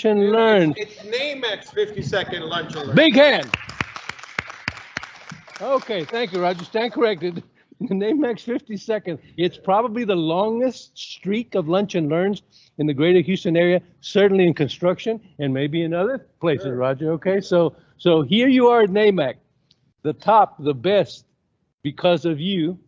and learn. It's NAMC's 50-second lunch and learn. Big hand. Okay, thank you, Roger. Stand corrected. NAMC 50 seconds. It's probably the longest streak of lunch and learns in the greater Houston area, certainly in construction and maybe in other places, sure. Roger. Okay, so here you are at NAMC, the top, the best, because of you,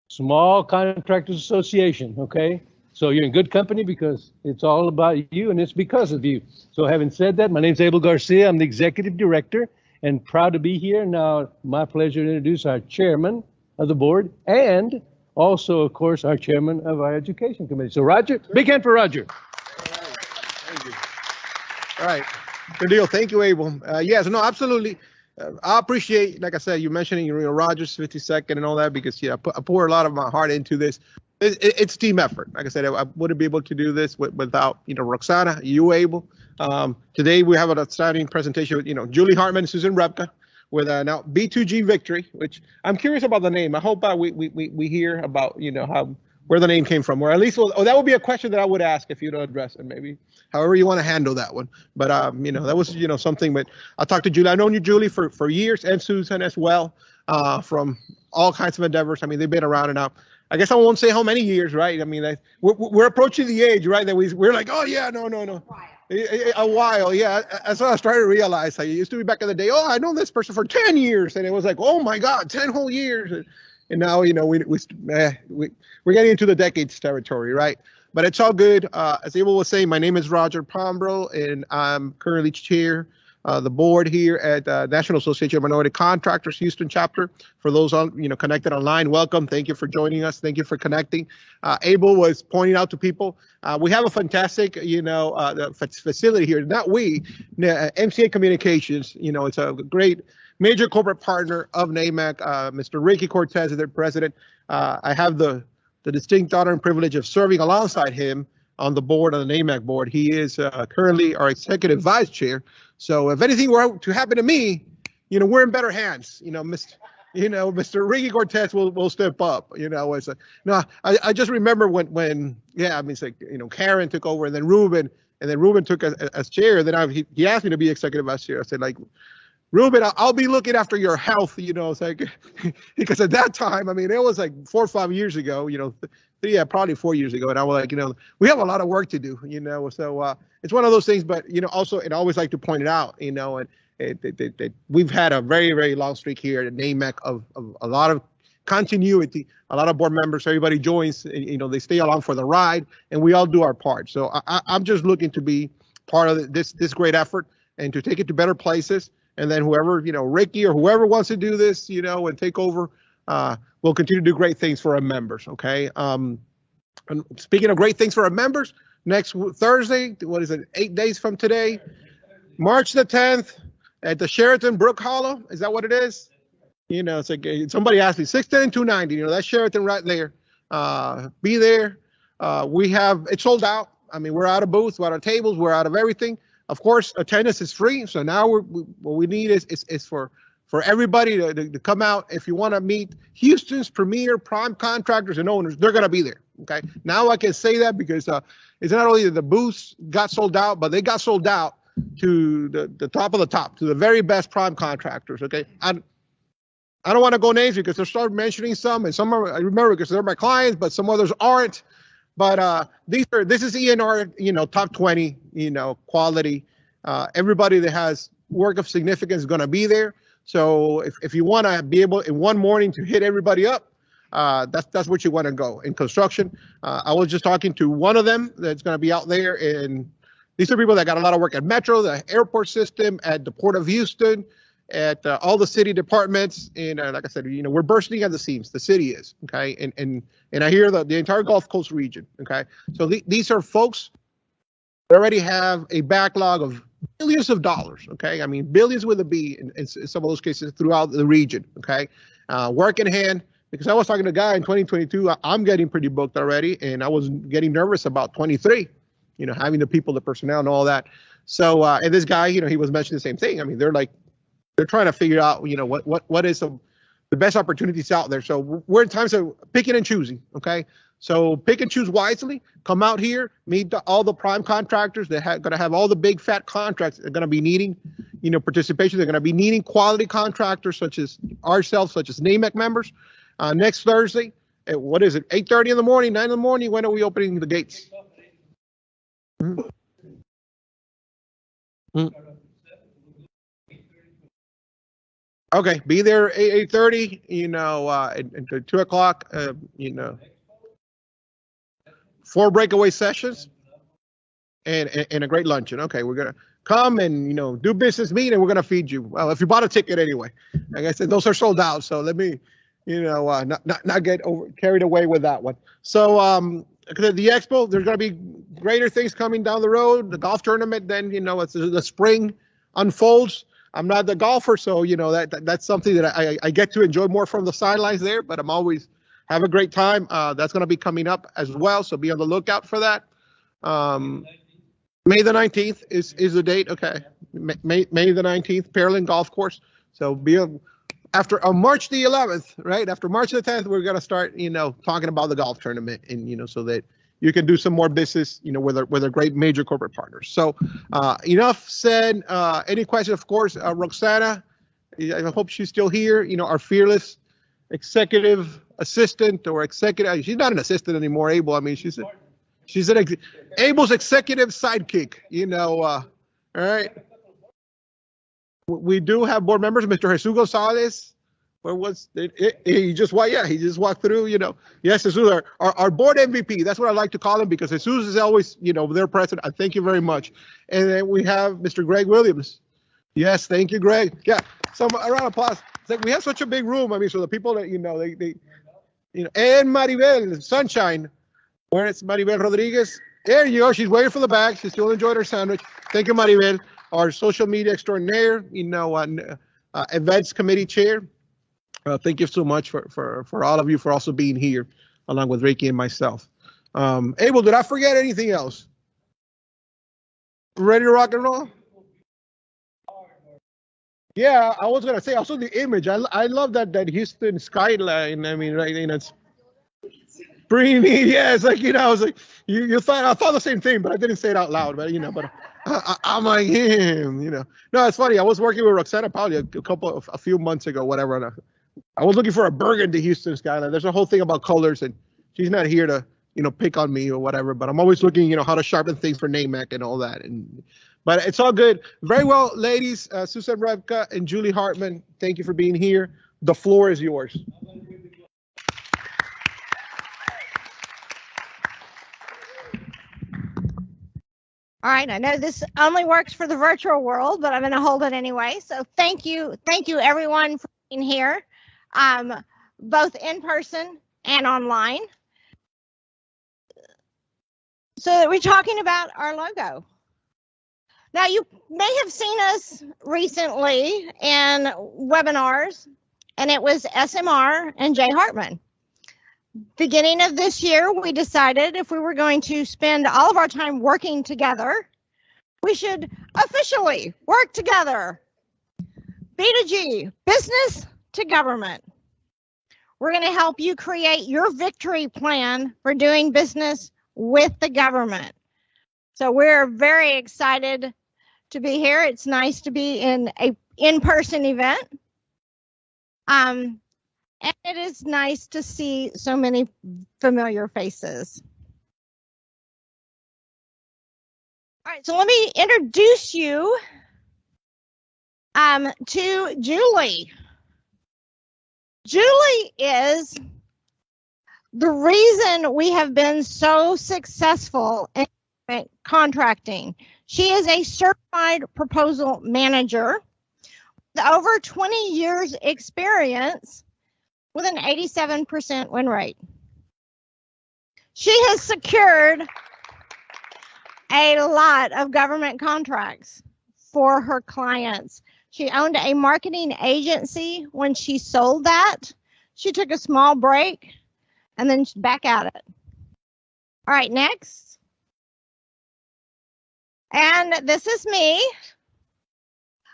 Small Contractors Association. Okay, so you're in good company because it's all about you and it's because of you. So having said that, my name's Abel Garcia. I'm the executive director and proud to be here. Now, my pleasure to introduce our chairman of the board and also, of course, our chairman of our education committee. So Roger, big hand for Roger. All right. Thank you. All right, good deal. Thank you, Abel. Yes, no, absolutely. I appreciate, like I said, you mentioning Roger's 52nd and all that because I pour a lot of my heart into this. It's team effort. Like I said, I wouldn't be able to do this without Roxana, you, Abel. Today we have an outstanding presentation with Julie Hartman, Susan Repka, with now B2G Victory, which I'm curious about the name. I hope we hear about where the name came from, or at least that would be a question that I would ask if you'd address it, maybe however you want to handle that one. But that was something. But I talked to Julie. I've known you, Julie, for years, and Susan as well, from all kinds of endeavors. I mean, they've been around and out. I guess I won't say how many years, right? I mean, we're approaching the age, right, that we're like, oh yeah, no. A while, yeah. That's what I was trying to realize. Like, it used to be back in the day. Oh, I know this person for 10 years, and it was like, oh my God, 10 whole years. And now, we're getting into the decades territory, right? But it's all good. As Abel was saying, my name is Roger Pombro, and I'm currently chair the board here at National Association of Minority Contractors Houston chapter. For those connected online, welcome. Thank you for joining us. Thank you for connecting. Abel was pointing out to people, we have a fantastic facility here. Not we, MCA Communications. It's a great major corporate partner of NAMC. Mr. Ricky Cortez is their president. I have the distinct honor and privilege of serving alongside him on the board, on the NAMC board. He is currently our executive vice chair. So if anything were to happen to me, we're in better hands. Mr. Ricky Cortez will step up. It's I just remember when it's like Karen took over and then Ruben took as chair. Then he asked me to be executive vice chair. I said, like, Ruben, I'll be looking after your health. It's like because at that time, I mean, it was like 4 or 5 years ago. Probably 4 years ago, and I was like, we have a lot of work to do. So it's one of those things. But also, and I always like to point it out. And we've had a very, very long streak here at NAMC of a lot of continuity. A lot of board members, everybody joins. They stay along for the ride, and we all do our part. So I'm just looking to be part of this great effort and to take it to better places. And then whoever, Ricky or whoever wants to do this, and take over, we'll continue to do great things for our members. Okay. And speaking of great things for our members, next Thursday, 8 days from today, March the 10th at the Sheraton Brook Hollow. Is that what it is? It's like somebody asked me 610 and 290. That's Sheraton right there. Be there. It's sold out. I mean, we're out of booths, we're out of tables, we're out of everything. Of course, attendance is free. So now what we need is for everybody to come out. If you want to meet Houston's premier prime contractors and owners, they're going to be there. Okay. Now I can say that because it's not only the booths got sold out, but they got sold out to the top of the top, to the very best prime contractors. Okay. I don't want to go names because they'll start mentioning some, and some I remember because they're my clients, but some others aren't. But this is ENR, top 20, quality. Everybody that has work of significance is going to be there. So if you want to be able in one morning to hit everybody up, that's what you want to go. In construction, I was just talking to one of them that's going to be out there, and these are people that got a lot of work at Metro, the airport system, at the Port of Houston, at all the city departments. And like I said, we're bursting at the seams. The city is, okay? And I hear the entire Gulf Coast region, okay? So these are folks that already have a backlog of billions of dollars, okay? I mean, billions with a B in some of those cases throughout the region, okay? Work in hand, because I was talking to a guy in 2022, I'm getting pretty booked already, and I was getting nervous about 23, having the people, the personnel, and all that. So, and this guy, he was mentioning the same thing. I mean, they're trying to figure out, what is the best opportunities out there. So we're in times of picking and choosing, okay? So pick and choose wisely. Come out here, meet all the prime contractors. They're going to have all the big fat contracts. They're going to be needing, participation. They're going to be needing quality contractors such as ourselves, such as NAMC members. Next Thursday, at, what is it, 8:30 in the morning, 9 in the morning? When are we opening the gates? Okay, be there 8:30. Until 2 o'clock. 4 breakaway sessions and a great luncheon. Okay, we're gonna come and do business meet, and we're gonna feed you. Well, if you bought a ticket anyway. Like I said, those are sold out. So let me, not get carried away with that one. So the expo, there's gonna be greater things coming down the road. The golf tournament, then it's the spring unfolds. I'm not the golfer, so that's something that I get to enjoy more from the sidelines there. But I'm always have a great time. That's going to be coming up as well, so be on the lookout for that. May the 19th is the date. Okay, May the 19th, Pearland Golf Course. So after March the 11th, right? After March the 10th, we're going to start, talking about the golf tournament, and so that you can do some more business, with our great major corporate partners. So enough said. Any questions? Of course, Roxana. I hope she's still here. Our fearless executive assistant or executive. She's not an assistant anymore, Abel. I mean, she's Abel's executive sidekick. All right. We do have board members, Mr. Jesus Gonzalez. Where was it? He just walked through. Yes, Jesus, our board MVP. That's what I like to call him, because Jesus is always their president. I thank you very much. And then we have Mr. Greg Williams. Yes, thank you, Greg. Yeah, a round of applause. It's like we have such a big room. I mean, so the people that and Maribel Sunshine. Where is Maribel Rodriguez? There you go. She's waiting for the bag. She still enjoyed her sandwich. Thank you, Maribel. Our social media extraordinaire. Events committee chair. Thank you so much for all of you for also being here, along with Ricky and myself. Abel, did I forget anything else? Ready to rock and roll? Yeah, I was gonna say also the image. I love that Houston skyline. I mean, right? It's pretty neat. Yeah, it's like I was like, you thought I thought the same thing, but I didn't say it out loud. But I'm like him. No, it's funny. I was working with Roxana probably a few months ago, whatever. And I was looking for a burgundy Houston skyline. There's a whole thing about colors, and she's not here to pick on me or whatever. But I'm always looking how to sharpen things for NAMC and all that. But it's all good. Very well, ladies. Susan Revka and Julie Hartman, thank you for being here. The floor is yours. All right, I know this only works for the virtual world, but I'm going to hold it anyway. So thank you everyone for being here, both in person and online. So we're talking about our logo. Now, you may have seen us recently in webinars, and it was SMR and Jay Hartman. Beginning of this year, we decided if we were going to spend all of our time working together, we should officially work together. B2G, business to government. We're going to help you create your victory plan for doing business with the government. So we're very excited to be here. It's nice to be in an in-person event. And it is nice to see so many familiar faces. All right, so let me introduce you to Julie. Julie is the reason we have been so successful in contracting. She is a certified proposal manager with over 20 years experience with an 87% win rate. She has secured a lot of government contracts for her clients. She owned a marketing agency. When she sold that, she took a small break and then she's back at it. All right, next. And this is me.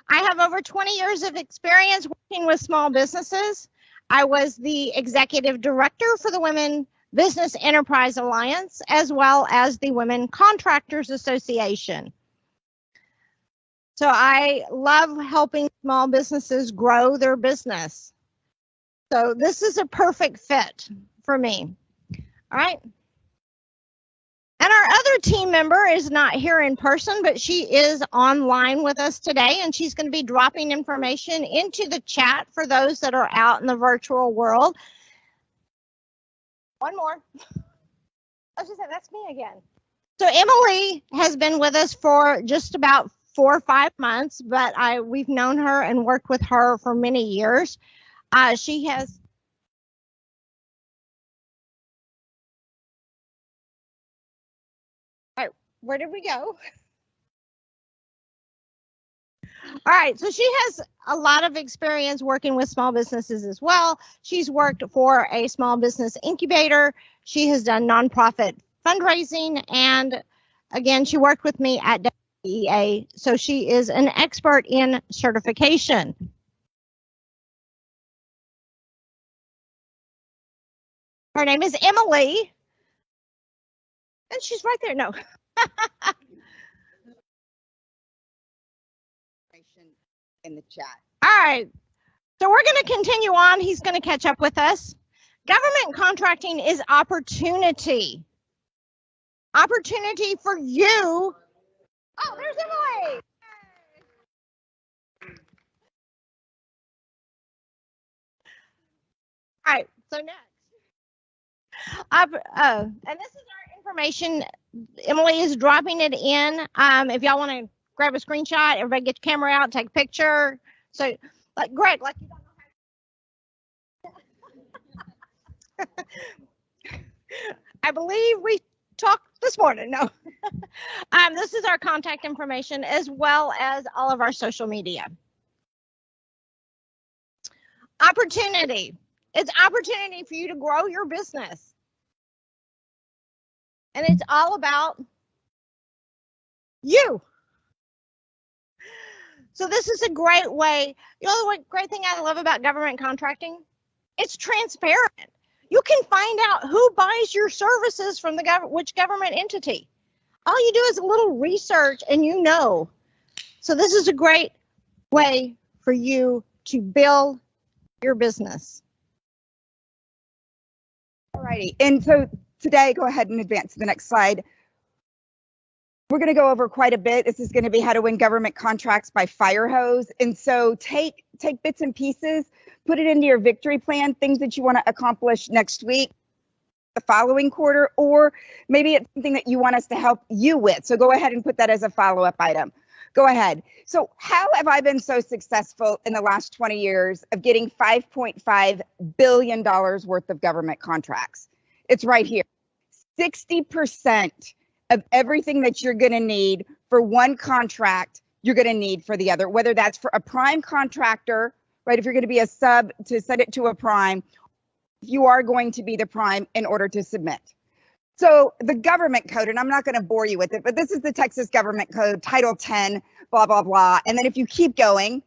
I have over 20 years of experience working with small businesses. I was the executive director for the Women Business Enterprise Alliance, as well as the Women Contractors Association. So I love helping small businesses grow their business. So this is a perfect fit for me. All right. And our other team member is not here in person, but she is online with us today, and she's going to be dropping information into the chat for those that are out in the virtual world. One more. I was just saying, that's me again. So Emily has been with us for just about 4 or 5 months, but we've known her and worked with her for many years. She has where did we go? All right, so she has a lot of experience working with small businesses as well. She's worked for a small business incubator. She has done nonprofit fundraising, and again, she worked with me at WEA, so she is an expert in certification. Her name is Emily, and she's right there. No. In the chat. All right. So we're going to continue on. He's going to catch up with us. Government contracting is opportunity. Opportunity for you. Oh, there's Emily. All right. So next. And this is our information. Emily is dropping it in. If y'all want to grab a screenshot, everybody get your camera out, take a picture. So, like Greg, like you don't know how. I believe we talked this morning. No. This is our contact information as well as all of our social media. Opportunity. It's opportunity for you to grow your business. And it's all about you. So this is a great way. You know the great thing I love about government contracting? It's transparent. You can find out who buys your services from which government entity. All you do is a little research and you know. So this is a great way for you to build your business. All righty. And so today, go ahead and advance to the next slide. We're going to go over quite a bit. This is going to be how to win government contracts by fire hose. And so take bits and pieces, put it into your victory plan, things that you want to accomplish next week, the following quarter, or maybe it's something that you want us to help you with. So go ahead and put that as a follow-up item. Go ahead. So how have I been so successful in the last 20 years of getting $5.5 billion worth of government contracts? It's right here. 60% of everything that you're going to need for one contract, you're going to need for the other, whether that's for a prime contractor, right? If you're going to be a sub to send it to a prime, you are going to be the prime in order to submit. So the government code, and I'm not going to bore you with it, but this is the Texas government code, Title 10, blah, blah, blah. And then if you keep going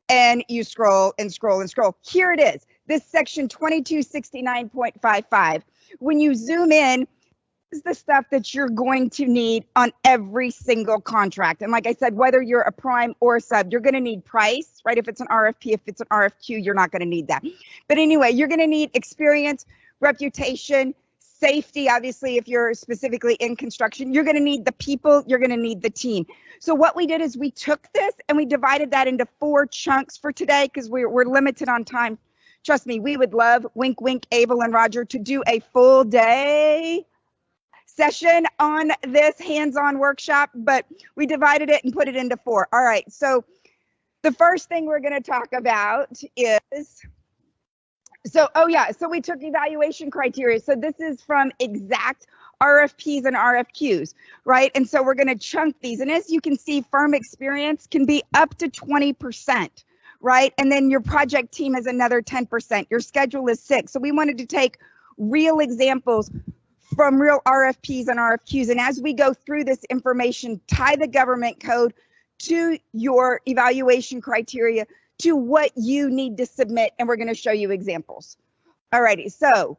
and you scroll and scroll and scroll, here it is. This section 2269.55. When you zoom in, is the stuff that you're going to need on every single contract. And like I said, whether you're a prime or a sub, you're going to need price, right? If it's an RFP, if it's an RFQ, you're not going to need that. But anyway, you're going to need experience, reputation, safety. Obviously, if you're specifically in construction, you're going to need the people, you're going to need the team. So what we did is we took this and we divided that into 4 chunks for today because we're limited on time. Trust me, we would love, wink, wink, Abel and Roger, to do a full day session on this hands-on workshop, but we divided it and put it into 4. All right, so the first thing we're going to talk about is, so we took evaluation criteria. So this is from exact RFPs and RFQs, right? And so we're going to chunk these. And as you can see, firm experience can be up to 20%, right? And then your project team is another 10%. Your schedule is 6. So we wanted to take real examples from real RFPs and RFQs. And as we go through this information, tie the government code to your evaluation criteria, to what you need to submit. And we're going to show you examples. All righty. So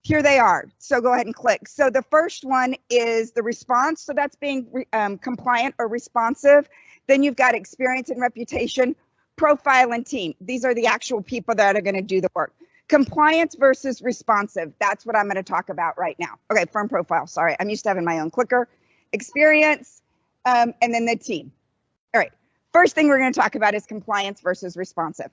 Here they are. So go ahead and click. So the first one is the response. So that's being compliant or responsive. Then you've got experience and reputation, profile and team. These are the actual people that are going to do the work. Compliance versus responsive. That's what I'm going to talk about right now. Okay, firm profile. Sorry, I'm used to having my own clicker. Experience, and then the team. All right. First thing we're going to talk about is compliance versus responsive.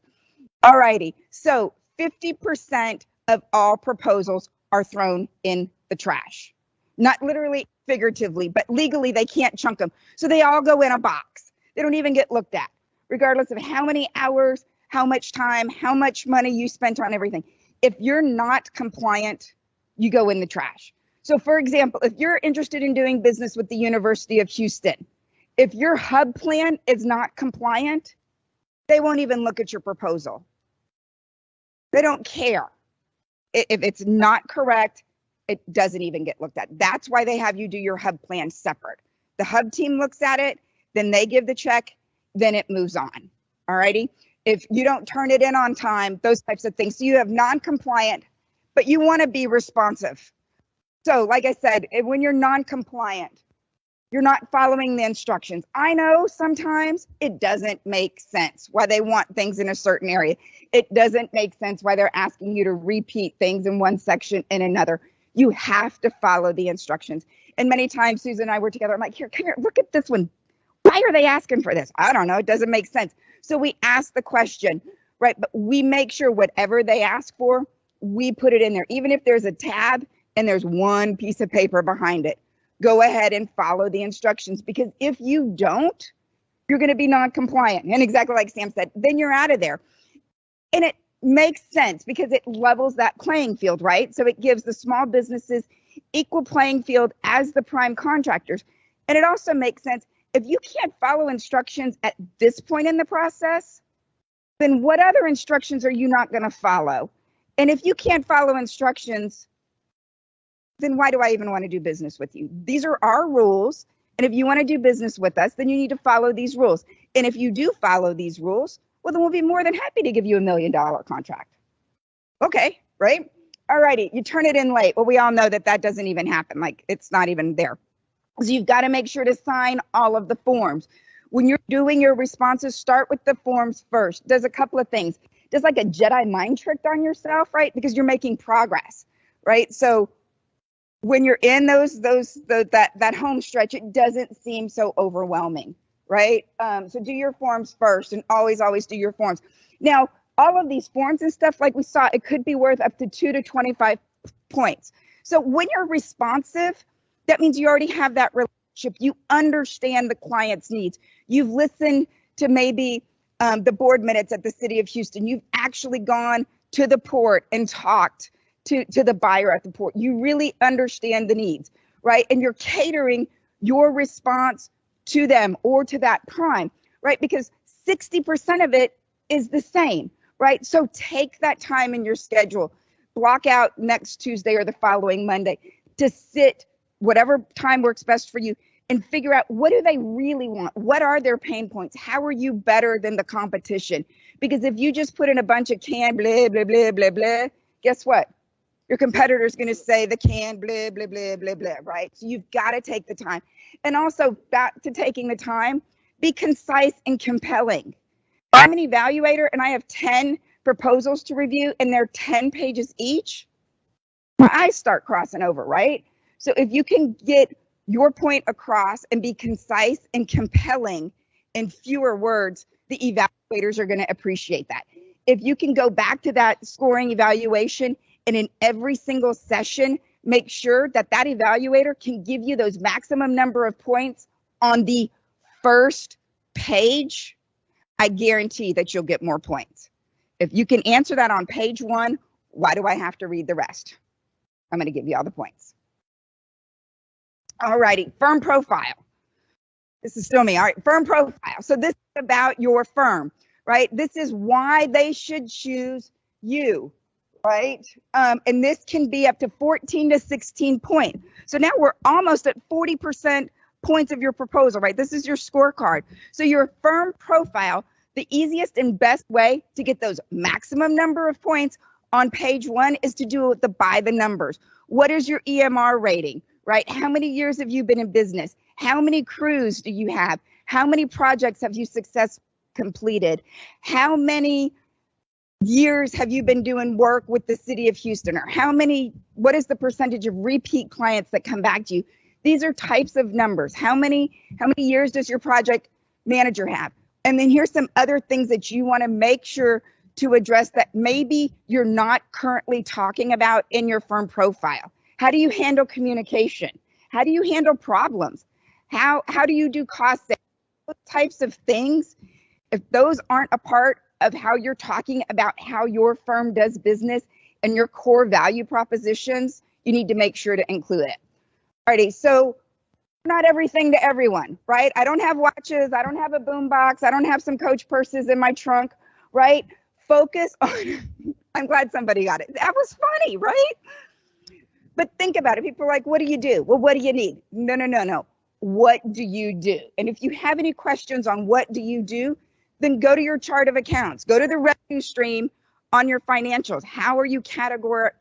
All righty. So 50% of all proposals are thrown in the trash. Not literally, figuratively, but legally they can't chunk them. So they all go in a box. They don't even get looked at, regardless of how many hours, how much time, how much money you spent on everything. If you're not compliant, you go in the trash. So for example, if you're interested in doing business with the University of Houston, if your hub plan is not compliant, they won't even look at your proposal. They don't care. If it's not correct, it doesn't even get looked at. That's why they have you do your hub plan separate. The hub team looks at it, then they give the check, then it moves on. All righty. If you don't turn it in on time, those types of things. So you have non-compliant, but you want to be responsive. So like I said, when you're non-compliant, you're not following the instructions. I know sometimes it doesn't make sense why they want things in a certain area. It doesn't make sense why they're asking you to repeat things in one section in another. You have to follow the instructions. And many times Susan and I were together. I'm like, here, come here, look at this one. Why are they asking for this? I don't know. It doesn't make sense. So we ask the question, right? But we make sure whatever they ask for, we put it in there. Even if there's a tab and there's one piece of paper behind it, go ahead and follow the instructions, because if you don't, you're going to be non-compliant. And exactly like Sam said, then you're out of there. And it makes sense because it levels that playing field, right? So it gives the small businesses equal playing field as the prime contractors. And it also makes sense if you can't follow instructions at this point in the process, then what other instructions are you not going to follow? And if you can't follow instructions, then why do I even want to do business with you? These are our rules. And if you want to do business with us, then you need to follow these rules. And if you do follow these rules, well, then we'll be more than happy to give you $1 million contract. Okay, right? All righty, you turn it in late. Well, we all know that that doesn't even happen. Like, it's not even there. So you've got to make sure to sign all of the forms. When you're doing your responses, start with the forms first. Does a couple of things. Does like a Jedi mind trick on yourself, right? Because you're making progress, right? So when you're in that home stretch, it doesn't seem so overwhelming, right? So do your forms first, and always do your forms. Now, all of these forms and stuff, like we saw, it could be worth up to 2 to 25 points. So when you're responsive, that means you already have that relationship. You understand the client's needs. You've listened to maybe the board minutes at the City of Houston. You've actually gone to the port and talked to the buyer at the port. You really understand the needs, right? And you're catering your response to them or to that prime, right? Because 60% of it is the same, right? So take that time in your schedule, block out next Tuesday or the following Monday to sit, whatever time works best for you, and figure out, what do they really want? What are their pain points? How are you better than the competition? Because if you just put in a bunch of can, blah, blah, blah, blah, blah, guess what? Your competitor's going to say the can, blah, blah, blah, blah, blah, right? So you've got to take the time. And also, back to taking the time, be concise and compelling. I'm an evaluator and I have 10 proposals to review and they're 10 pages each. My eyes start crossing over, right? So if you can get your point across and be concise and compelling in fewer words, the evaluators are going to appreciate that. If you can go back to that scoring evaluation and in every single session, make sure that that evaluator can give you those maximum number of points on the first page, I guarantee that you'll get more points. If you can answer that on page 1, why do I have to read the rest? I'm going to give you all the points. All righty, firm profile. This is still me. All right, firm profile. So this is about your firm, right? This is why they should choose you, right? And this can be up to 14 to 16 points. So now we're almost at 40% points of your proposal, right? This is your scorecard. So your firm profile, the easiest and best way to get those maximum number of points on page 1 is to do with the by the numbers. What is your EMR rating, right? How many years have you been in business? How many crews do you have? How many projects have you successfully completed? How many years have you been doing work with the city of Houston? Or what is the percentage of repeat clients that come back to you? These are types of numbers. How many years does your project manager have? And then here's some other things that you want to make sure to address that maybe you're not currently talking about in your firm profile. How do you handle communication? How do you handle problems? How do you do cost savings? Those types of things, if those aren't a part of how you're talking about how your firm does business and your core value propositions, you need to make sure to include it. Alrighty, so not everything to everyone, right? I don't have watches, I don't have a boombox, I don't have some Coach purses in my trunk, right? Focus on, I'm glad somebody got it. That was funny, right? But think about it. People are like, what do you do? Well, what do you need? No. What do you do? And if you have any questions on what do you do, then go to your chart of accounts, go to the revenue stream on your financials. How are you categorizing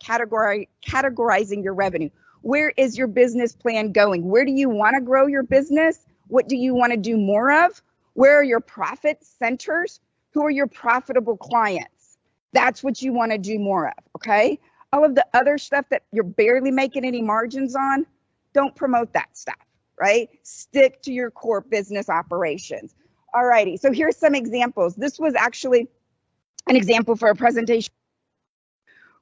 your revenue? Where is your business plan going? Where do you want to grow your business? What do you want to do more of? Where are your profit centers? Who are your profitable clients? That's what you want to do more of, okay? All of the other stuff that you're barely making any margins on, don't promote that stuff, right? Stick to your core business operations. All righty, so here's some examples. This was actually an example for a presentation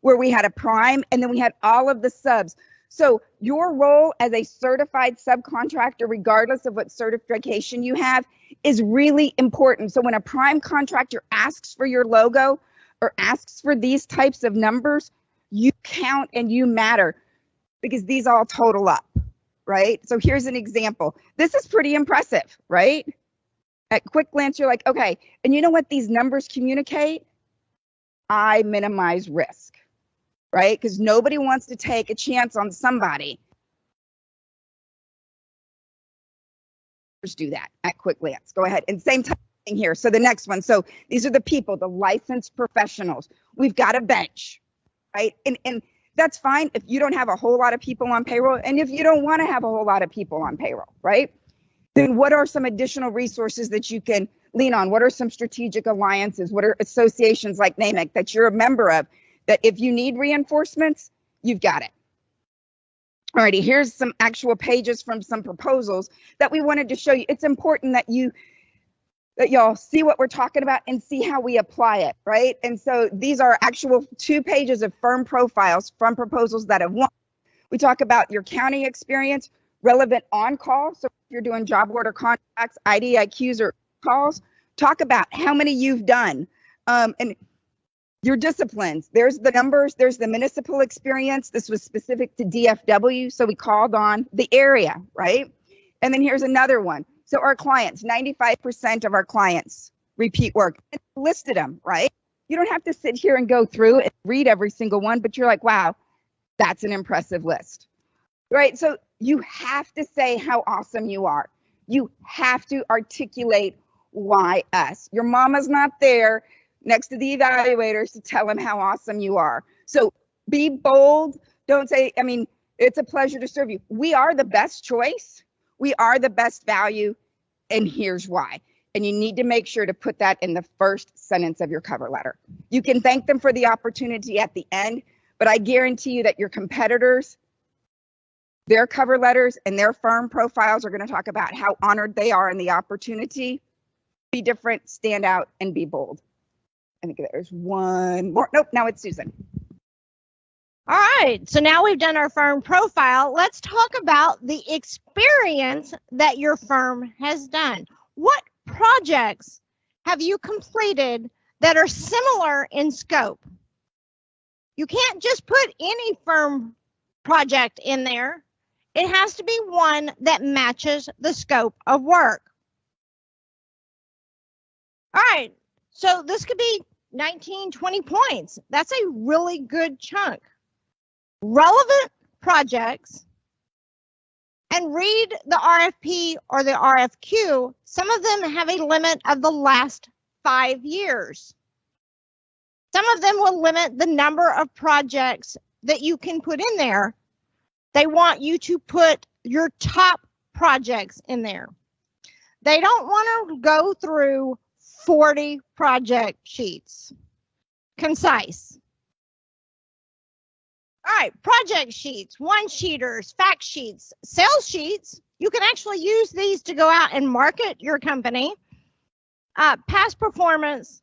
where we had a prime and then we had all of the subs. So your role as a certified subcontractor, regardless of what certification you have, is really important. So when a prime contractor asks for your logo or asks for these types of numbers, you count and you matter because these all total up, right? So here's an example. This is pretty impressive, right? At quick glance, you're like, okay, and you know what these numbers communicate? I minimize risk, right? Because nobody wants to take a chance on somebody. Just do that at quick glance. Go ahead. And same thing here. So the next one. So these are the people, the licensed professionals. We've got a bench, right? And that's fine if you don't have a whole lot of people on payroll and if you don't want to have a whole lot of people on payroll, right? Then what are some additional resources that you can lean on? What are some strategic alliances? What are associations like NAMC that you're a member of that if you need reinforcements, you've got it? Alrighty, here's some actual pages from some proposals that we wanted to show you. It's important that y'all see what we're talking about and see how we apply it, right? And so these are actual 2 pages of firm profiles from proposals that have won. We talk about your county experience, relevant on-call. So if you're doing job order contracts, IDIQs or calls, talk about how many you've done and your disciplines. There's the numbers, there's the municipal experience. This was specific to DFW, so we called on the area, right? And then here's another one. So our clients, 95% of our clients repeat work. And listed them, right? You don't have to sit here and go through and read every single one, but you're like, wow, that's an impressive list, right? So you have to say how awesome you are. You have to articulate why us. Your mama's not there next to the evaluators to tell them how awesome you are. So be bold. Don't say, I mean, it's a pleasure to serve you. We are the best choice. We are the best value. And here's why. And you need to make sure to put that in the first sentence of your cover letter. You can thank them for the opportunity at the end, but I guarantee you that your competitors, their cover letters and their firm profiles are going to talk about how honored they are in the opportunity. Be different, stand out, and be bold. I think there's one more. Nope, now it's Susan. All right, so now we've done our firm profile. Let's talk about the experience that your firm has done. What projects have you completed that are similar in scope? You can't just put any firm project in there. It has to be one that matches the scope of work. All right, so this could be 19, 20 points. That's a really good chunk. Relevant projects, and read the RFP or the RFQ. Some of them have a limit of the last 5 years. Some of them will limit the number of projects that you can put in there. They want you to put your top projects in there. They don't want to go through 40 project sheets. Concise. All right, project sheets, one-sheeters, fact sheets, sales sheets. You can actually use these to go out and market your company. Past performance,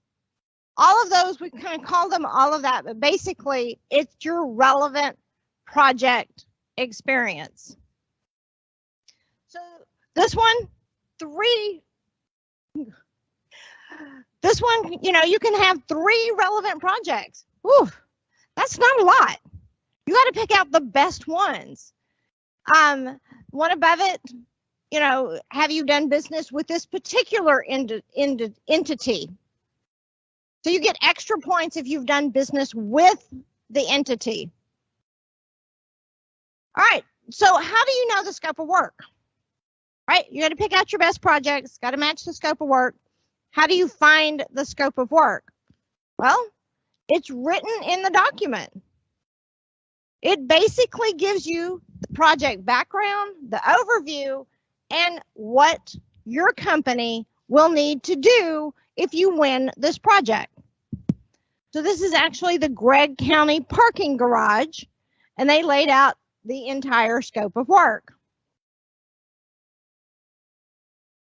all of those, we kind of call them all of that, but basically it's your relevant project experience. So this one, you can have 3 relevant projects. Whew, that's not a lot. You got to pick out the best ones. One above it, have you done business with this particular entity? So you get extra points if you've done business with the entity. All right, so how do you know the scope of work? Right, you got to pick out your best projects, got to match the scope of work. How do you find the scope of work? Well, it's written in the document. It basically gives you the project background, the overview, and what your company will need to do if you win this project. So this is actually the Gregg County parking garage, and they laid out the entire scope of work.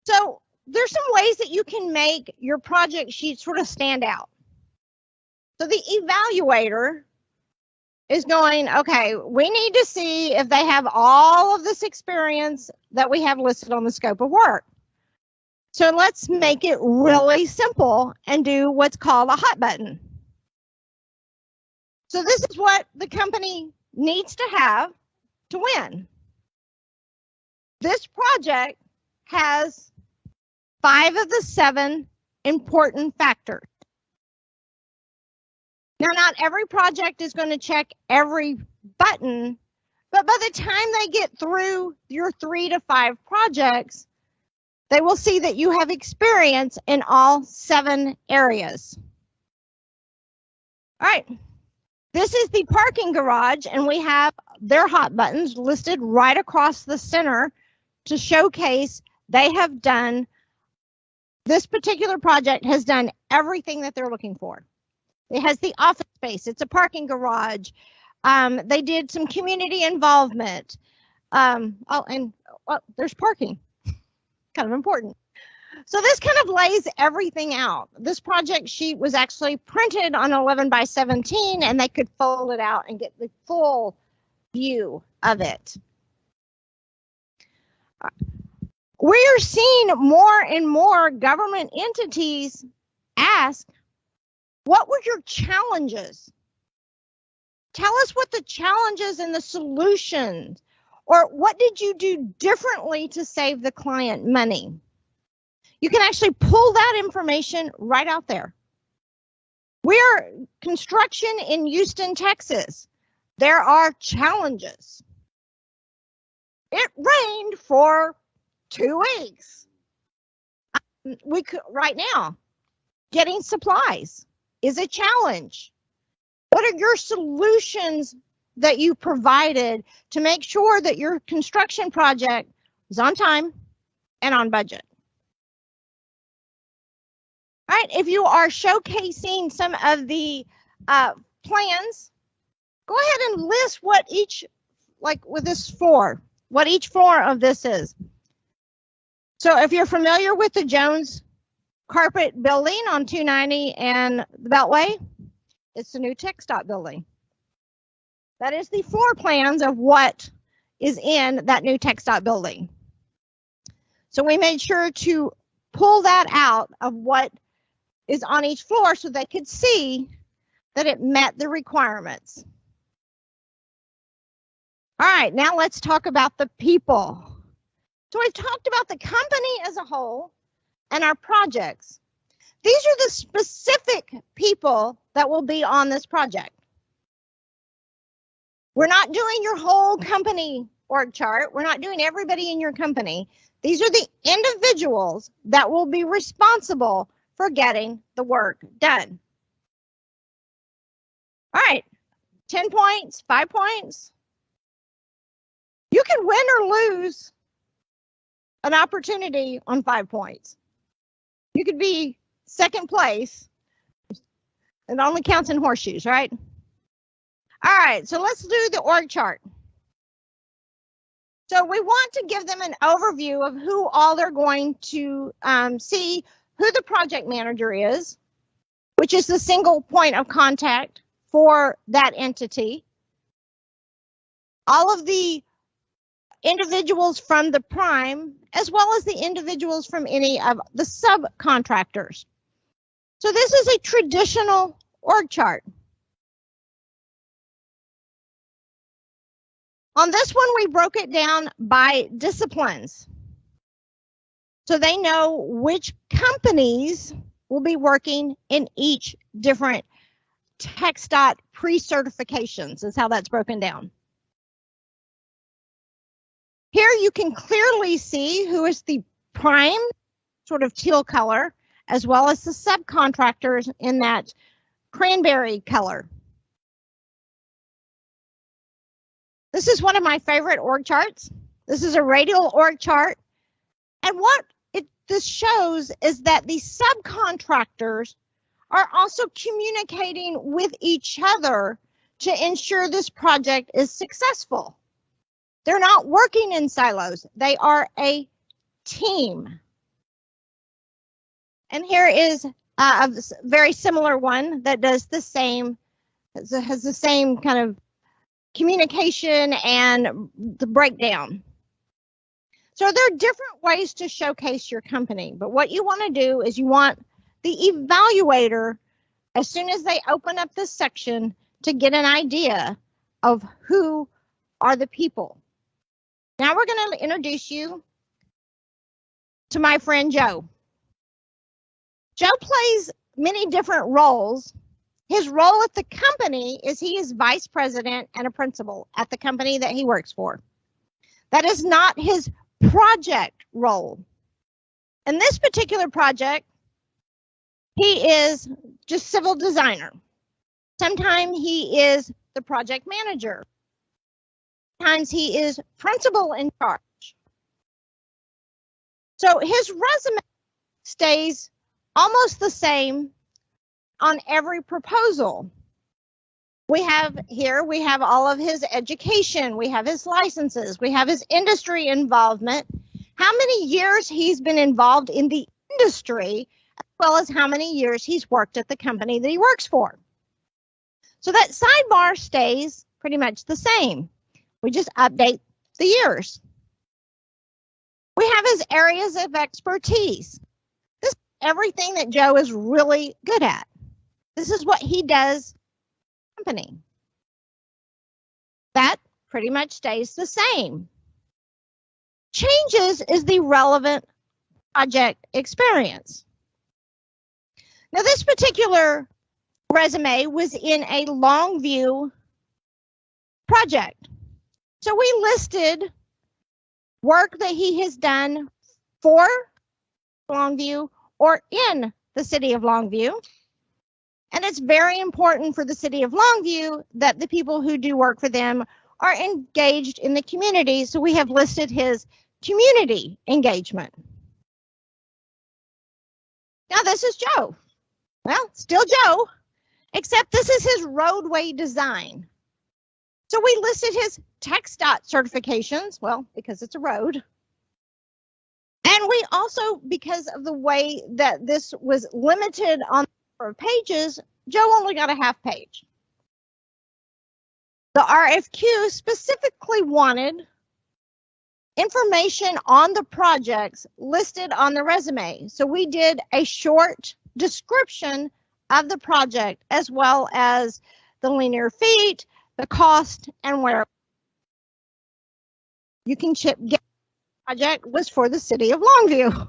So there's some ways that you can make your project sheet sort of stand out. So the evaluator is going, okay, we need to see if they have all of this experience that we have listed on the scope of work. So let's make it really simple and do what's called a hot button. So this is what the company needs to have to win. This project has 5 of the 7 important factors. Now, not every project is going to check every button, but by the time they get through your 3 to 5 projects, they will see that you have experience in all 7 areas. All right, this is the parking garage, and we have their hot buttons listed right across the center to showcase they have done, this particular project has done everything that they're looking for. It has the office space. It's a parking garage. They did some community involvement. There's parking. Kind of important. So this kind of lays everything out. This project sheet was actually printed on 11 by 17, and they could fold it out and get the full view of it. We are seeing more and more government entities ask, what were your challenges? Tell us what the challenges and the solutions, or what did you do differently to save the client money? You can actually pull that information right out there. We are construction in Houston, Texas. There are challenges. It rained for 2 weeks. We could, right now, getting supplies is a challenge. What are your solutions that you provided to make sure that your construction project is on time and on budget? All right, if you are showcasing some of the plans, go ahead and list what each, like with this floor, what each floor of this is. So if you're familiar with the Jones Carpet building on 290 and the Beltway, it's the new TechStop building. That is the floor plans of what is in that new TechStop building. So we made sure to pull that out of what is on each floor so they could see that it met the requirements. All right, now let's talk about the people. So we've talked about the company as a whole and our projects. These are the specific people that will be on this project. We're not doing your whole company org chart. We're not doing everybody in your company. These are the individuals that will be responsible for getting the work done. All right, 10 points, 5 points. You can win or lose an opportunity on 5 points. You could be second place. It only counts in horseshoes, right? All right, so let's do the org chart. So we want to give them an overview of who all they're going to see, who the project manager is, which is the single point of contact for that entity. All of the individuals from the prime, as well as the individuals from any of the subcontractors. So this is a traditional org chart. On this one, we broke it down by disciplines. So they know which companies will be working in each different TxDOT pre-certifications is how that's broken down. Here you can clearly see who is the prime, sort of teal color, as well as the subcontractors in that cranberry color. This is one of my favorite org charts. This is a radial org chart. And what this shows is that the subcontractors are also communicating with each other to ensure this project is successful. They're not working in silos. They are a team. And here is a very similar one that does the same, has the same kind of communication and the breakdown. So there are different ways to showcase your company, but what you want to do is you want the evaluator, as soon as they open up this section, to get an idea of who are the people. Now we're going to introduce you to my friend Joe. Joe plays many different roles. His role at the company is he is vice president and a principal at the company that he works for. That is not his project role. In this particular project, he is just civil designer. Sometimes he is the project manager. Sometimes he is principal in charge. So his resume stays almost the same on every proposal. We have all of his education, we have his licenses, we have his industry involvement, how many years he's been involved in the industry, as well as how many years he's worked at the company that he works for. So that sidebar stays pretty much the same. We just update the years. We have his areas of expertise. This is everything that Joe is really good at. This is what he does in the company. That pretty much stays the same. Changes is the relevant project experience. Now, this particular resume was in a Longview project. So we listed work that he has done for Longview or in the city of Longview. And it's very important for the city of Longview that the people who do work for them are engaged in the community. So we have listed his community engagement. Now this is Joe. Well, still Joe, except this is his roadway design. So we listed his TxDOT certifications, well, because it's a road. And we also, because of the way that this was limited on the number of pages, Joe only got a half page. The RFQ specifically wanted information on the projects listed on the resume. So we did a short description of the project as well as the linear feet, the cost, and where you can get the project was for the city of Longview.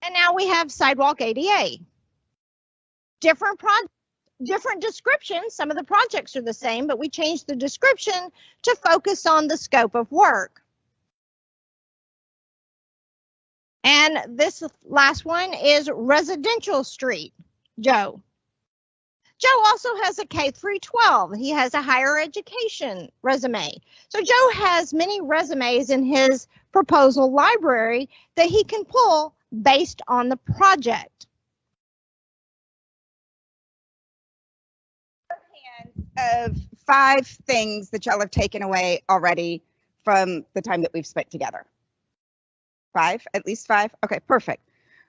And now we have sidewalk ADA. Different descriptions. Some of the projects are the same, but we changed the description to focus on the scope of work. And this last one is residential street, Joe. Joe also has a K through 12. He has a higher education resume. So Joe has many resumes in his proposal library that he can pull based on the project. Of 5 things that y'all have taken away already from the time that we've spent together. 5, at least 5. Okay, perfect.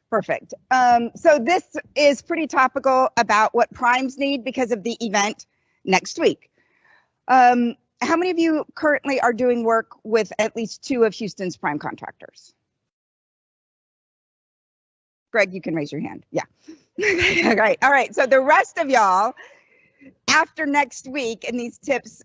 Perfect. So this is pretty topical about what primes need because of the event next week. How many of you currently are doing work with at least 2 of Houston's prime contractors? Greg, you can raise your hand. Yeah. All right. So the rest of y'all, after next week and these tips,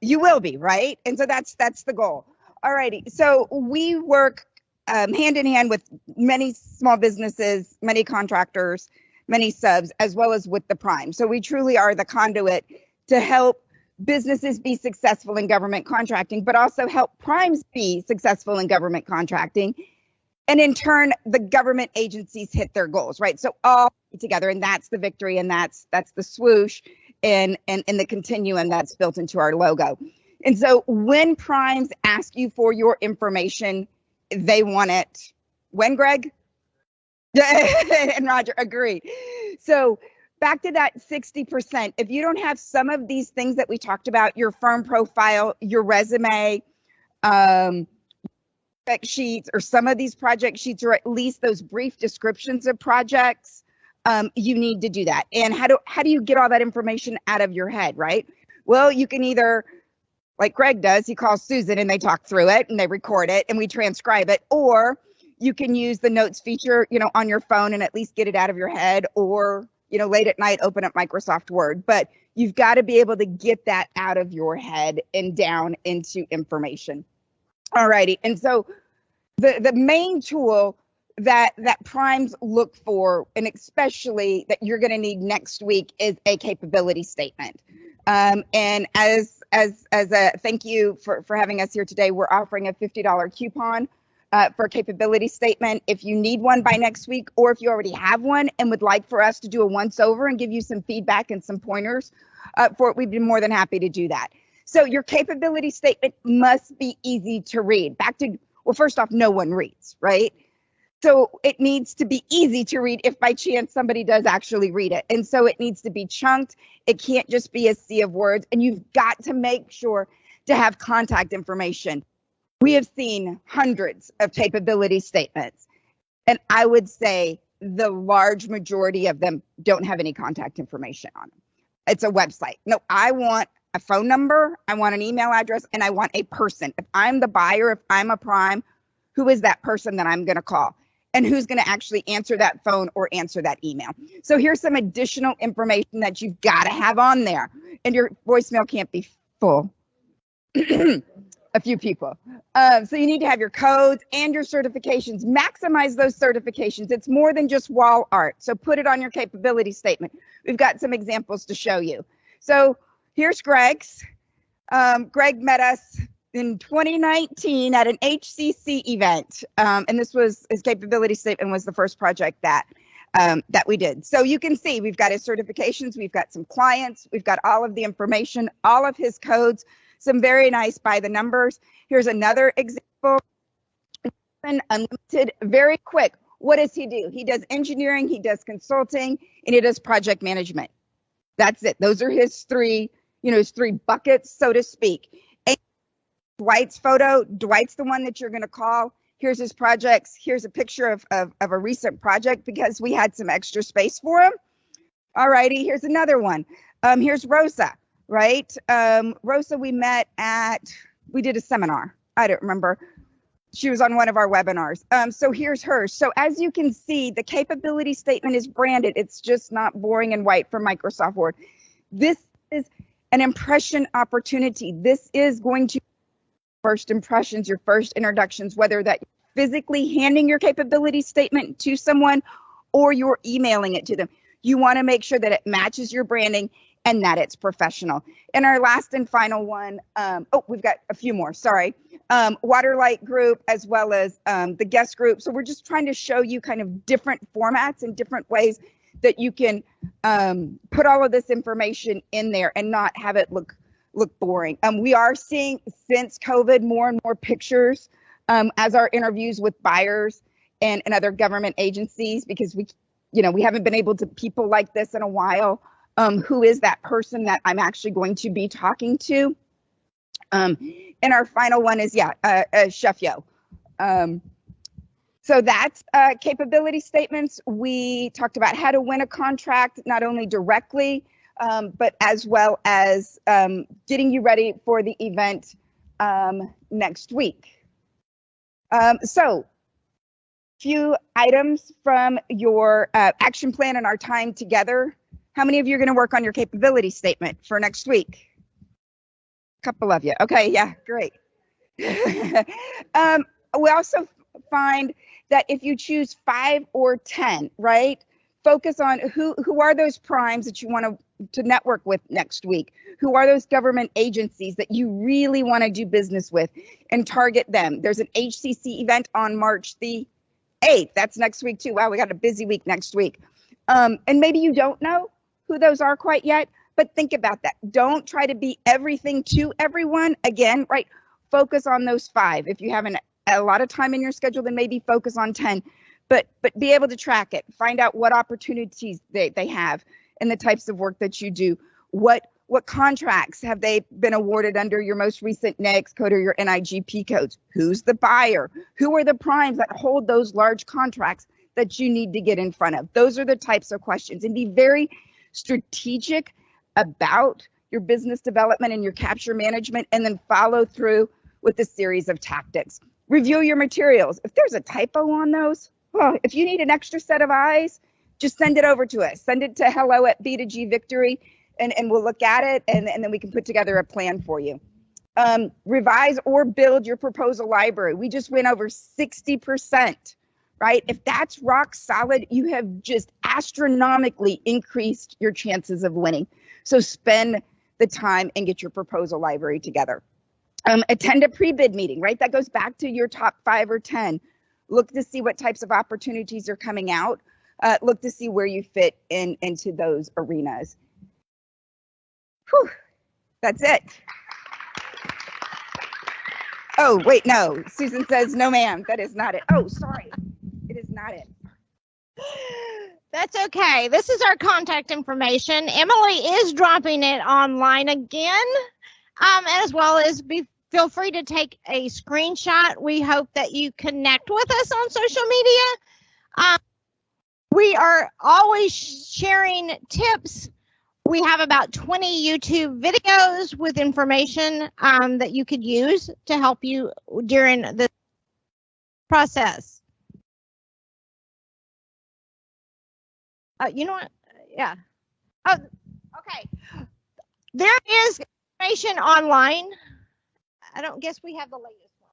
you will be, right? And so that's the goal. All righty. So we work hand in hand with many small businesses, many contractors, many subs, as well as with the prime. So we truly are the conduit to help businesses be successful in government contracting, but also help primes be successful in government contracting. And in turn, the government agencies hit their goals, right? So all together, and that's the victory, and that's the swoosh and the continuum that's built into our logo. And so when primes ask you for your information, they want it when, Greg? And Roger, agreed. So back to that 60%, if you don't have some of these things that we talked about, your firm profile, your resume, project sheets, or some of these project sheets, or at least those brief descriptions of projects, you need to do that. And how do you get all that information out of your head, right? Well, you can either, like Greg does, he calls Susan and they talk through it and they record it and we transcribe it, or you can use the notes feature, on your phone and at least get it out of your head, or, late at night, open up Microsoft Word. But you've got to be able to get that out of your head and down into information. All righty. And so the main tool that primes look for, and especially that you're going to need next week, is a capability statement. And as a thank you for having us here today, we're offering a $50 coupon for a capability statement. If you need one by next week, or if you already have one and would like for us to do a once over and give you some feedback and some pointers for it, we'd be more than happy to do that. So your capability statement must be easy to read. Well, first off, no one reads, right? So it needs to be easy to read if by chance somebody does actually read it. And so it needs to be chunked. It can't just be a sea of words. And you've got to make sure to have contact information. We have seen hundreds of capability statements, and I would say the large majority of them don't have any contact information on them. It's a website. No, I want a phone number, I want an email address, and I want a person. If I'm the buyer, if I'm a prime, who is that person that I'm going to call? And who's going to actually answer that phone or answer that email? So here's some additional information that you've got to have on there. And your voicemail can't be full. A few people. So you need to have your codes and your certifications. Maximize those certifications. It's more than just wall art. So put it on your capability statement. We've got some examples to show you. So here's Greg's. Greg met us in 2019 at an HCC event. And this was, his capability statement was the first project that we did. So you can see we've got his certifications, we've got some clients, we've got all of the information, all of his codes, some very nice by the numbers. Here's another example. Unlimited, very quick. What does he do? He does engineering, he does consulting, and he does project management. That's it. Those are his three buckets, so to speak. And Dwight's photo. Dwight's the one that you're going to call. Here's his projects. Here's a picture of a recent project because we had some extra space for him. All righty. Here's another one. Here's Rosa. Right? Rosa, we did a seminar. I don't remember. She was on one of our webinars. So here's hers. So as you can see, the capability statement is branded. It's just not boring and white from Microsoft Word. This is an impression opportunity. This is going to first impressions, your first introductions, whether that physically handing your capability statement to someone or you're emailing it to them. You want to make sure that it matches your branding and that it's professional. And our last and final one, we've got a few more, sorry. Waterlight group, as well as the guest group. So we're just trying to show you kind of different formats and different ways that you can put all of this information in there and not have it look boring. We are seeing since COVID more and more pictures as our interviews with buyers and other government agencies, because we haven't been able to people like this in a while. Who is that person that I'm actually going to be talking to? And our final one is, Chef Yo. So that's capability statements. We talked about how to win a contract, not only directly, but as well as getting you ready for the event next week. So few items from your action plan and our time together. How many of you are going to work on your capability statement for next week? A couple of you. Okay, yeah, great. We also find that if you choose 5 or 10, right, focus on who are those primes that you want to network with next week. Who are those government agencies that you really want to do business with, and target them. There's an HCC event on March the 8th. That's next week too. Wow, we got a busy week next week. And maybe you don't know who those are quite yet, but think about that. Don't try to be everything to everyone. Again, right, focus on those 5. If you have a lot of time in your schedule, then maybe focus on 10, but be able to track it. Find out what opportunities they have and the types of work that you do. What contracts have they been awarded under your most recent NAICS code or your NIGP codes? Who's the buyer? Who are the primes that hold those large contracts that you need to get in front of? Those are the types of questions, and be very strategic about your business development and your capture management, and then follow through with a series of tactics. Review your materials. If there's a typo on those, if you need an extra set of eyes, just send it over to us. Send it to hello@B2G Victory, and we'll look at it, and then we can put together a plan for you. Revise or build your proposal library. We just went over 60%, right? If that's rock solid, you have just astronomically increased your chances of winning. So spend the time and get your proposal library together. Attend a pre-bid meeting, right? That goes back to your top 5 or 10. Look to see what types of opportunities are coming out. Look to see where you fit into those arenas. Whew, that's it. Oh, wait, no. Susan says, no, ma'am, that is not it. Oh, sorry. It is not it. That's okay. This is our contact information. Emily is dropping it online again, as well as feel free to take a screenshot. We hope that you connect with us on social media. We are always sharing tips. We have about 20 YouTube videos with information that you could use to help you during the process. You know what? Yeah. Oh, okay. There is information online. I don't guess we have the latest one.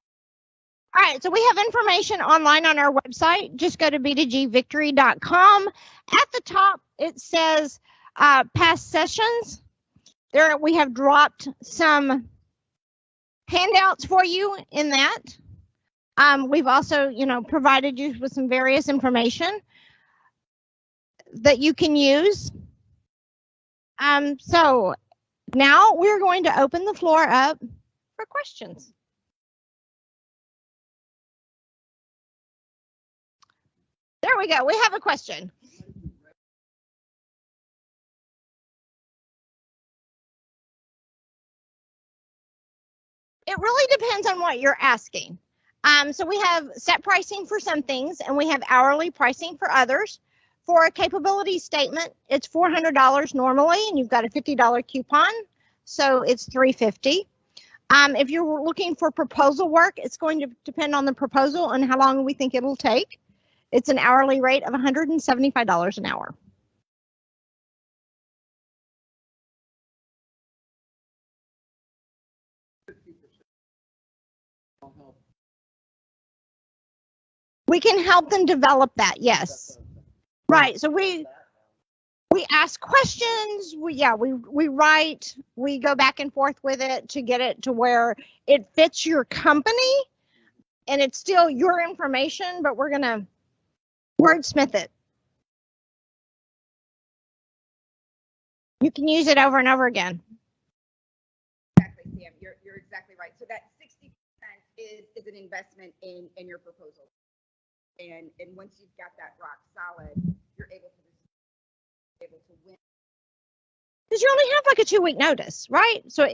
All right, so we have information online on our website. Just go to b2gvictory.com. At the top, it says past sessions. There we have dropped some handouts for you in that. We've also, provided you with some various information that you can use. So now we're going to open the floor up for questions. There we go. We have a question. It really depends on what you're asking. So we have set pricing for some things, and we have hourly pricing for others. For a capability statement, it's $400 normally, and you've got a $50 coupon, so it's $350. If you're looking for proposal work, it's going to depend on the proposal and how long we think it'll take. It's an hourly rate of $175 an hour. We can help them develop that, yes. Right, so we ask questions, we write, we go back and forth with it to get it to where it fits your company, and it's still your information, but we're going to wordsmith it. You can use it over and over again. Exactly, Sam. You're exactly right. So that 60% is an investment in your proposal. And once you've got that rock solid, you're able to win. Because you only have like a 2-week notice, right? So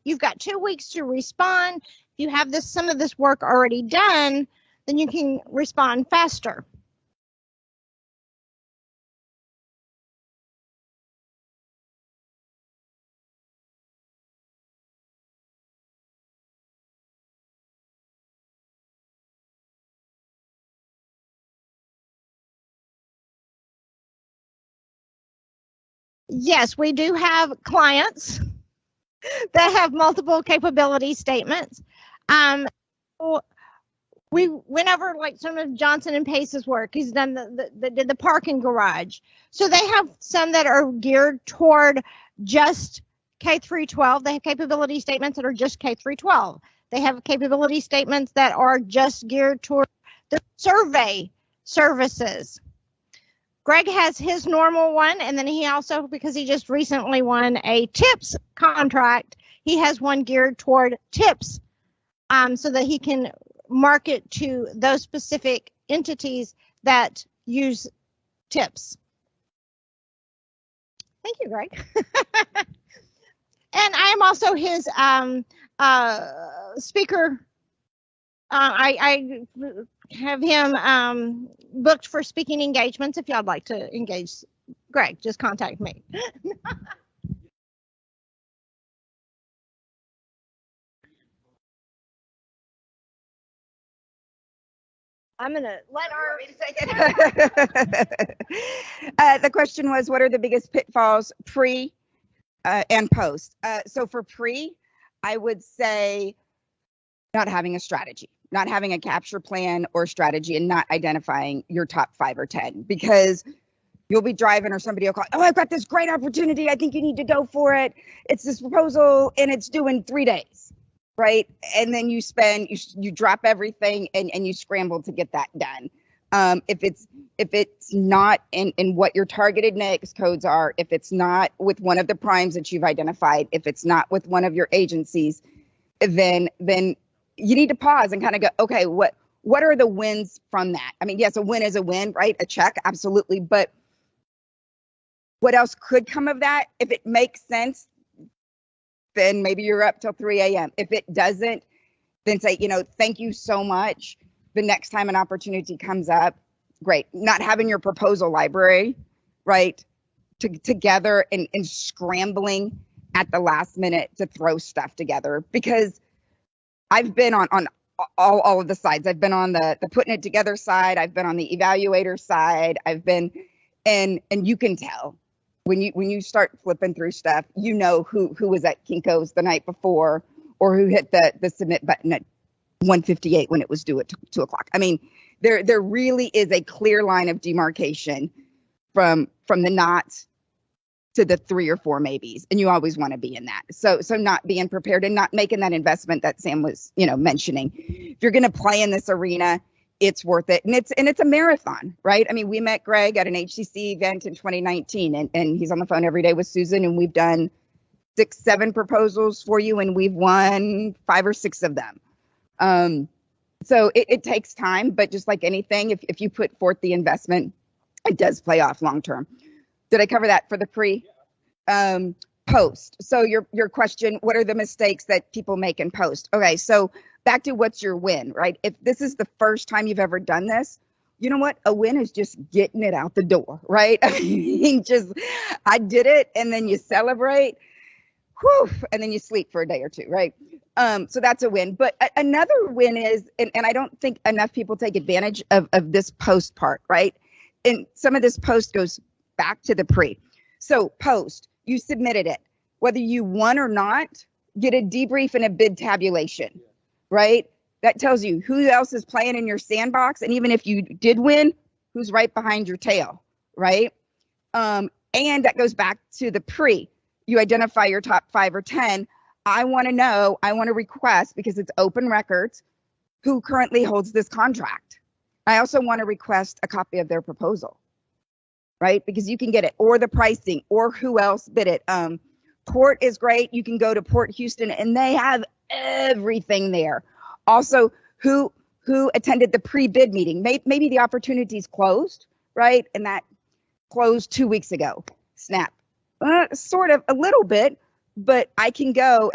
you've got 2 weeks to respond. If you have some of this work already done, then you can respond faster. Yes, we do have clients that have multiple capability statements. We went over like some of Johnson and Pace's work. He's done did the parking garage. So they have some that are geared toward just K through 12. They have capability statements that are just K through 12. They have capability statements that are just geared toward the survey services. Greg has his normal one, and then he also, because he just recently won a tips contract, he has one geared toward tips, so that he can market to those specific entities that use tips. Thank you, Greg. And I am also his speaker. I have him booked for speaking engagements. If y'all like to engage Greg, just contact me. I'm going to let our... The question was, what are the biggest pitfalls pre and post? So for pre, I would say not having a strategy, not having a capture plan or strategy, and not identifying your top 5 or 10, because you'll be driving or somebody will call, oh, I've got this great opportunity. I think you need to go for it. It's this proposal and it's due in 3 days. Right. And then you drop everything and you scramble to get that done. If it's not in what your targeted NAICS codes are, if it's not with one of the primes that you've identified, if it's not with one of your agencies, then you need to pause and kind of go, okay, what are the wins from that? I mean, yes, a win is a win, right? A check, absolutely. But what else could come of that? If it makes sense, then maybe you're up till 3 a.m. If it doesn't, then say, thank you so much. The next time an opportunity comes up, great. Not having your proposal library, right, together and scrambling at the last minute to throw stuff together. Because I've been on all of the sides. I've been on the putting it together side. I've been on the evaluator side. I've been, and you can tell. When you start flipping through stuff, who was at Kinko's the night before, or who hit the submit button at 1:58 when it was due at 2 o'clock. I mean, there really is a clear line of demarcation from the not to the 3 or 4 maybes, and you always want to be in that. So not being prepared and not making that investment that Sam was mentioning. If you're going to play in this arena, it's worth it. And it's a marathon, right? I mean, we met Greg at an HCC event in 2019, and he's on the phone every day with Susan, and we've done 6, 7 proposals for you, and we've won 5 or 6 of them. So it takes time, but just like anything, if you put forth the investment, it does play off long term. Did I cover that for the pre? Post. So your question, what are the mistakes that people make in post? Okay, so back to what's your win, right? If this is the first time you've ever done this, you know what? A win is just getting it out the door, right? I mean, I did it, and then you celebrate, whew, and then you sleep for a day or 2, right? So that's a win. But another win is, and I don't think enough people take advantage of this post part, right? And some of this post goes back to the pre. So post, you submitted it. Whether you won or not, get a debrief and a bid tabulation, right? That tells you who else is playing in your sandbox. And even if you did win, who's right behind your tail, right? And that goes back to the pre. You identify your top 5 or 10. I want to request, because it's open records, who currently holds this contract. I also want to request a copy of their proposal. right? Because you can get it, or the pricing, or who else bid it. Port is great. You can go to Port Houston and they have everything there. Also, who attended the pre-bid meeting? Maybe the opportunity's closed, right? And that closed 2 weeks ago. Snap. Sort of a little bit, but I can go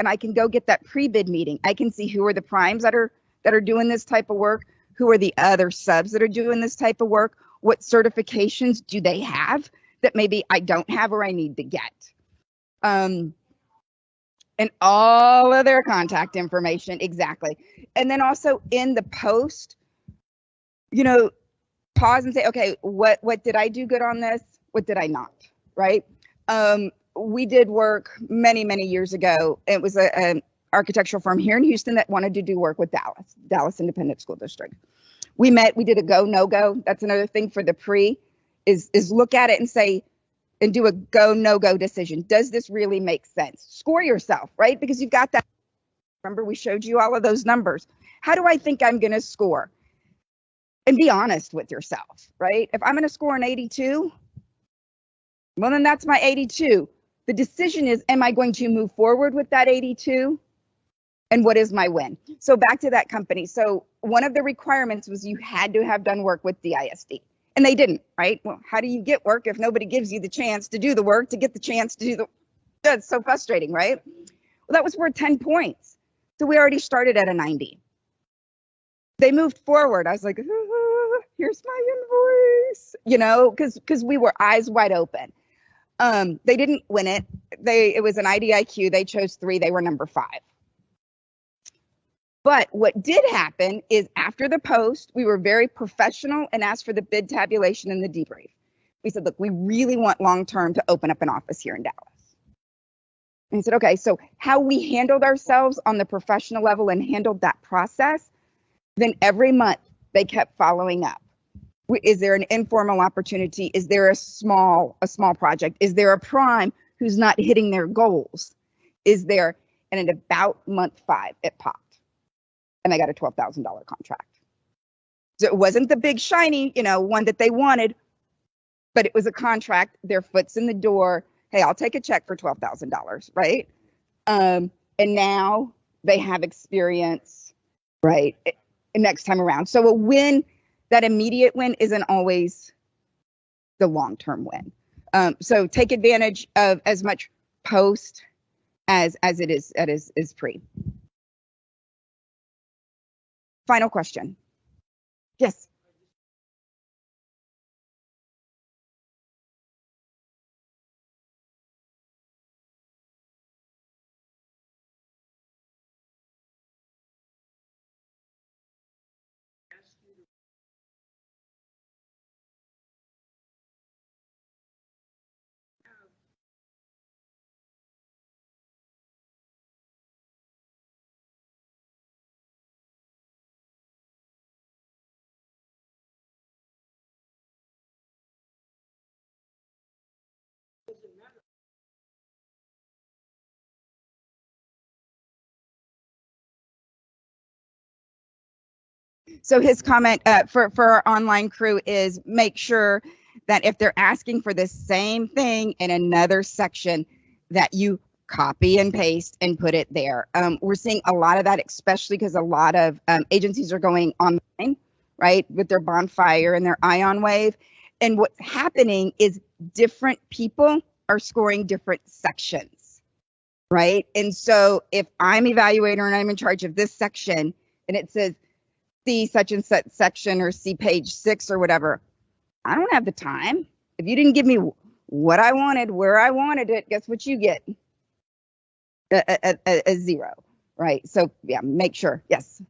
get that pre-bid meeting. I can see who are the primes that are doing this type of work, who are the other subs that are doing this type of work, what certifications do they have that maybe I don't have or I need to get. And all of their contact information, exactly. And then also in the post, pause and say, okay, what did I do good on this? What did I not? Right? We did work many, many years ago. It was an architectural firm here in Houston that wanted to do work with Dallas Independent School District. We met, we did a go, no go. That's another thing for the pre is look at it and say, and do a go, no go decision. Does this really make sense? Score yourself, right? Because you've got that. Remember, we showed you all of those numbers. How do I think I'm going to score? And be honest with yourself, right? If I'm going to score an 82, well, then that's my 82. The decision is, am I going to move forward with that 82? And what is my win? So back to that company. So one of the requirements was you had to have done work with DISD. And they didn't, right? Well, how do you get work if nobody gives you the chance to do the work, to get the chance to do the, that's so frustrating, right? Well, that was worth 10 points. So we already started at a 90. They moved forward. I was like, here's my invoice, because we were eyes wide open. They didn't win it. It was an IDIQ. They chose 3. They were number 5. But what did happen is after the post, we were very professional and asked for the bid tabulation and the debrief. We said, look, we really want long-term to open up an office here in Dallas. And he said, okay, so how we handled ourselves on the professional level and handled that process, then every month they kept following up. Is there an informal opportunity? Is there a small project? Is there a prime who's not hitting their goals? Is there, and at about month 5, it popped. And they got a $12,000 contract. So it wasn't the big shiny, one that they wanted, but it was a contract. Their foot's in the door. Hey, I'll take a check for $12,000, right? And now they have experience, right? Next time around. So a win, that immediate win isn't always the long-term win. So take advantage of as much post as it is pre. Final question. Yes. So his comment for our online crew is make sure that if they're asking for the same thing in another section, that you copy and paste and put it there. We're seeing a lot of that, especially because a lot of agencies are going online, right, with their bonfire and their ion wave. And what's happening is different people are scoring different sections, right? And so if I'm evaluator and I'm in charge of this section and it says see such and such section or see page 6 or whatever, I don't have the time. If you didn't give me what I wanted, where I wanted it, guess what you get? A 0, right? So yeah, make sure. Yes.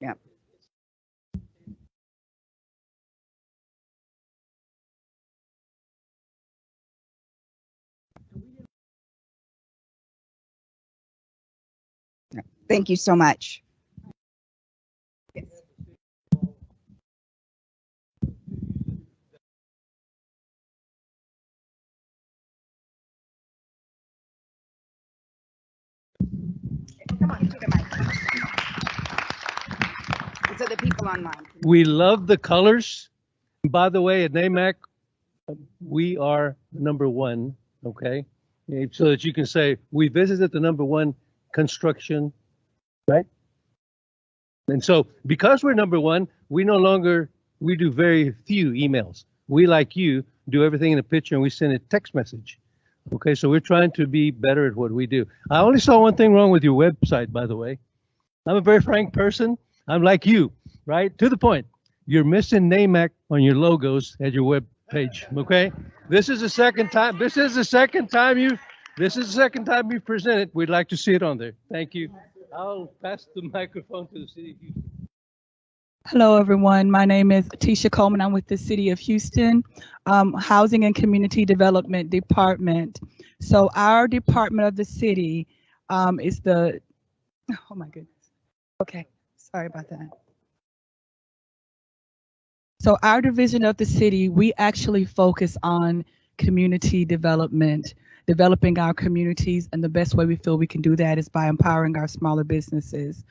Yeah. Thank you so much. Come on, to the mic. So the people online. We love the colors. By the way, at NAMC, we are number one, okay? So that you can say, we visited the number one construction, right? And so because we're number one, we do very few emails. We, like you, do everything in a picture and we send a text message. Okay, so we're trying to be better at what we do. I only saw one thing wrong with your website, by the way. I'm a very frank person. I'm like you, right? To the point. You're missing NAMC on your logos at your web page. Okay, this is the second time. This is the second time you presented. We'd like to see it on there. Thank you. I'll pass the microphone to the city of Houston. Hello, everyone. My name is Tisha Coleman. I'm with the City of Houston Housing and Community Development Department. So our department of the city is the, oh my goodness. Okay, sorry about that. So our division of the city, we actually focus on community development, developing our communities, and the best way we feel we can do that is by empowering our smaller businesses.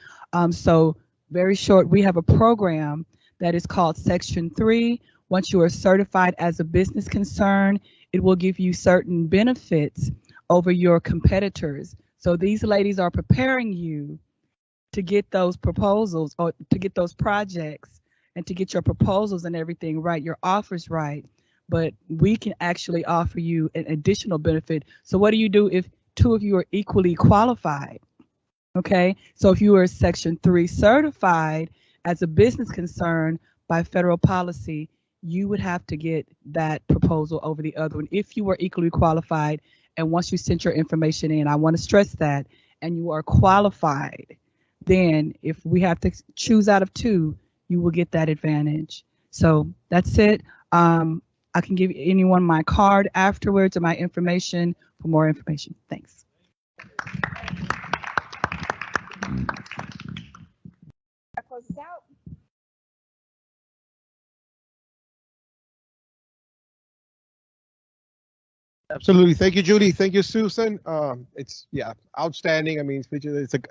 So very short, we have a program that is called Section 3. Once you are certified as a business concern, it will give you certain benefits over your competitors. So these ladies are preparing you to get those proposals or to get those projects and to get your proposals and everything right, your offers right. But we can actually offer you an additional benefit. So what do you do if two of you are equally qualified? Okay, so if you are Section 3 certified as a business concern by federal policy, you would have to get that proposal over the other one if you were equally qualified. And once you sent your information in, I want to stress that, and you are qualified, then if we have to choose out of two, you will get that advantage. So that's it. I can give anyone my card afterwards or my information for more information. Thanks. Close this out. Absolutely. Thank you, Judy. Thank you, Susan. It's outstanding. I mean, it's an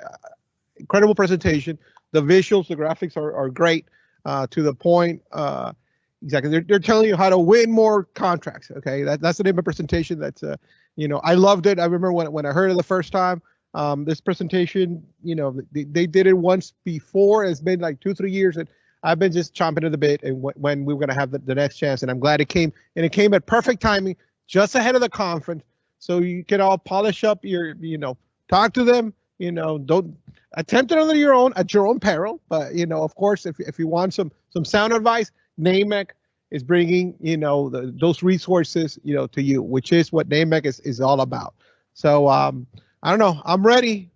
incredible presentation. The visuals, the graphics are great, to the point. Exactly. They're telling you how to win more contracts. Okay, that's the name of the presentation. That's I loved it. I remember when I heard it the first time. This presentation, they did it once before. It's been like 2-3 years, and I've been just chomping at the bit. And when we were gonna have the next chance, and I'm glad it came. And it came at perfect timing, just ahead of the conference, so you can all polish up your, talk to them. Don't attempt it at your own peril. But of course, if you want some sound advice, NAMC is bringing those resources to you, which is what NAMC is all about. So I don't know. I'm ready.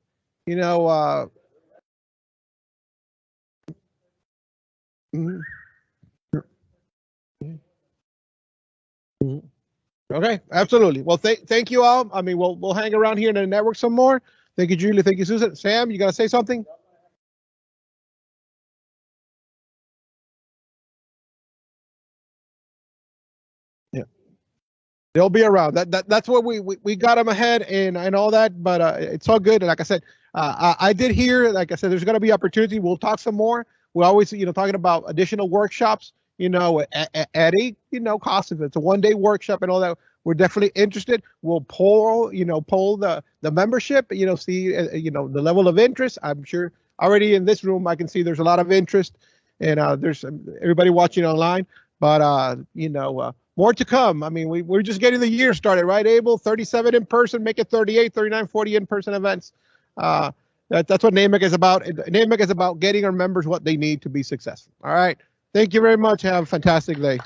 Okay, absolutely. Well, thank you all. I mean, we'll hang around here in the network some more. Thank you, Julie. Thank you, Susan. Sam, you gotta say something? Yeah, they'll be around. That's what we got them ahead and all that. But it's all good. And like I said, I did hear, like I said, there's gonna be opportunity. We'll talk some more. We're always talking about additional workshops. At a cost. If it's a one-day workshop and all that, we're definitely interested. We'll poll the membership, see, the level of interest. I'm sure already in this room, I can see there's a lot of interest, and there's everybody watching online, but more to come. I mean, we're just getting the year started, right, Abel? 37 in person, make it 38, 39, 40 in-person events. That's what NAMC is about. NAMC is about getting our members what they need to be successful. All right. Thank you very much. Have a fantastic day.